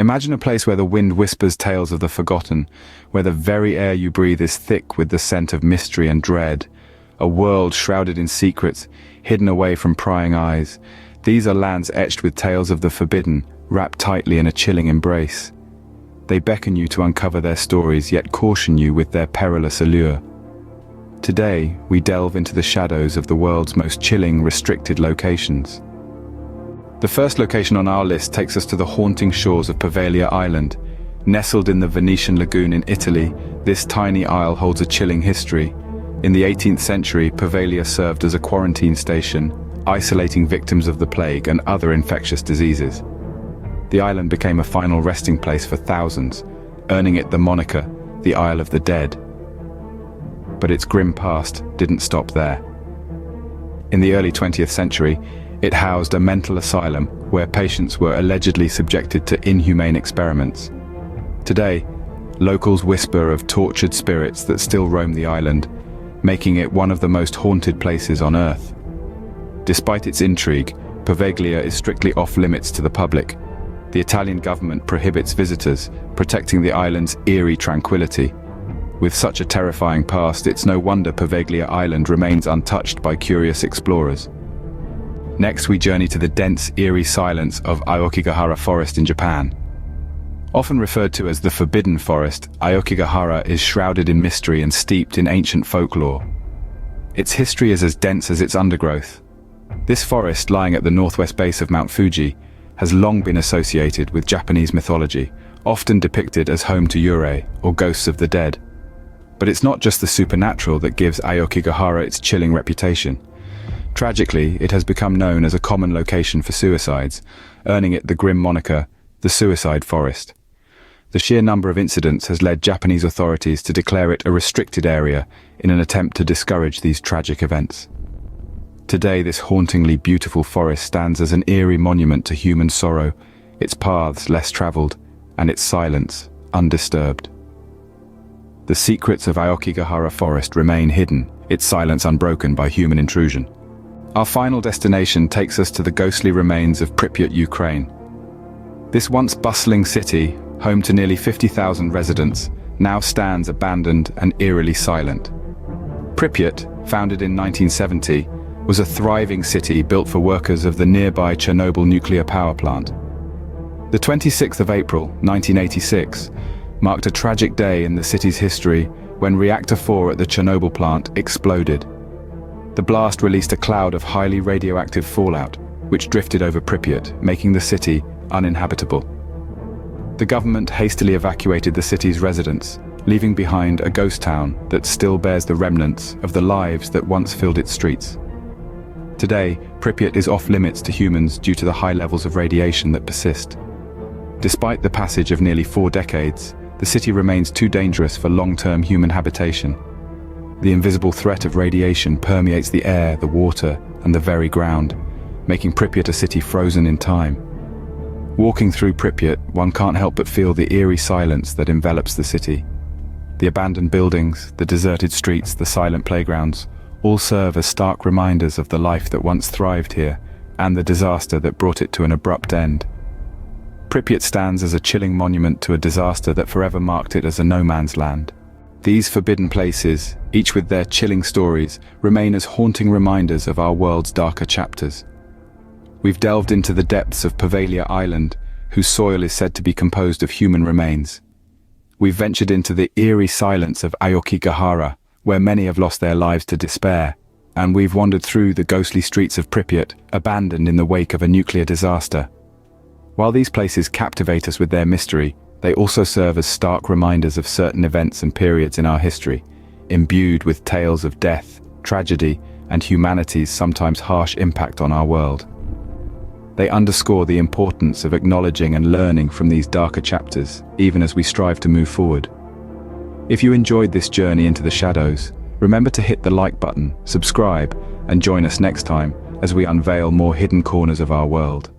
Imagine a place where the wind whispers tales of the forgotten, where the very air you breathe is thick with the scent of mystery and dread. A world shrouded in secrets, hidden away from prying eyes. These are lands etched with tales of the forbidden, wrapped tightly in a chilling embrace. They beckon you to uncover their stories, yet caution you with their perilous allure. Today, we delve into the shadows of the world's most chilling, restricted locations. The first location on our list takes us to the haunting shores of Poveglia Island. Nestled in the Venetian lagoon in Italy, this tiny isle holds a chilling history. In the 18th century, Poveglia served as a quarantine station, isolating victims of the plague and other infectious diseases. The island became a final resting place for thousands, earning it the moniker, the Isle of the Dead. But its grim past didn't stop there. In the early 20th century, it housed a mental asylum where patients were allegedly subjected to inhumane experiments. Today, locals whisper of tortured spirits that still roam the island, making it one of the most haunted places on Earth. Despite its intrigue, Poveglia is strictly off-limits to the public. The Italian government prohibits visitors, protecting the island's eerie tranquility. With such a terrifying past, it's no wonder Poveglia Island remains untouched by curious explorers. Next, we journey to the dense, eerie silence of Aokigahara Forest in Japan. Often referred to as the Forbidden Forest, Aokigahara is shrouded in mystery and steeped in ancient folklore. Its history is as dense as its undergrowth. This forest, lying at the northwest base of Mount Fuji, has long been associated with Japanese mythology, often depicted as home to yurei, or ghosts of the dead. But it's not just the supernatural that gives Aokigahara its chilling reputation. Tragically, it has become known as a common location for suicides, earning it the grim moniker, the Suicide Forest. The sheer number of incidents has led Japanese authorities to declare it a restricted area in an attempt to discourage these tragic events. Today, this hauntingly beautiful forest stands as an eerie monument to human sorrow, its paths less traveled, and its silence undisturbed. The secrets of Aokigahara Forest remain hidden, its silence unbroken by human intrusion. Our final destination takes us to the ghostly remains of Pripyat, Ukraine. This once bustling city, home to nearly 50,000 residents, now stands abandoned and eerily silent. Pripyat, founded in 1970, was a thriving city built for workers of the nearby Chernobyl nuclear power plant. The 26th of April, 1986, marked a tragic day in the city's history when Reactor 4 at the Chernobyl plant exploded. The blast released a cloud of highly radioactive fallout, which drifted over Pripyat, making the city uninhabitable. The government hastily evacuated the city's residents, leaving behind a ghost town that still bears the remnants of the lives that once filled its streets. Today, Pripyat is off-limits to humans due to the high levels of radiation that persist. Despite the passage of nearly 4 decades, the city remains too dangerous for long-term human habitation. The invisible threat of radiation permeates the air, the water, and the very ground, making Pripyat a city frozen in time. Walking through Pripyat, one can't help but feel the eerie silence that envelops the city. The abandoned buildings, the deserted streets, the silent playgrounds, all serve as stark reminders of the life that once thrived here, and the disaster that brought it to an abrupt end. Pripyat stands as a chilling monument to a disaster that forever marked it as a no-man's land. These forbidden places, each with their chilling stories, remain as haunting reminders of our world's darker chapters. We've delved into the depths of Poveglia Island, whose soil is said to be composed of human remains. We've ventured into the eerie silence of Aokigahara, where many have lost their lives to despair, and we've wandered through the ghostly streets of Pripyat, abandoned in the wake of a nuclear disaster. While these places captivate us with their mystery, they also serve as stark reminders of certain events and periods in our history, imbued with tales of death, tragedy, and humanity's sometimes harsh impact on our world. They underscore the importance of acknowledging and learning from these darker chapters, even as we strive to move forward. If you enjoyed this journey into the shadows, remember to hit the like button, subscribe, and join us next time as we unveil more hidden corners of our world.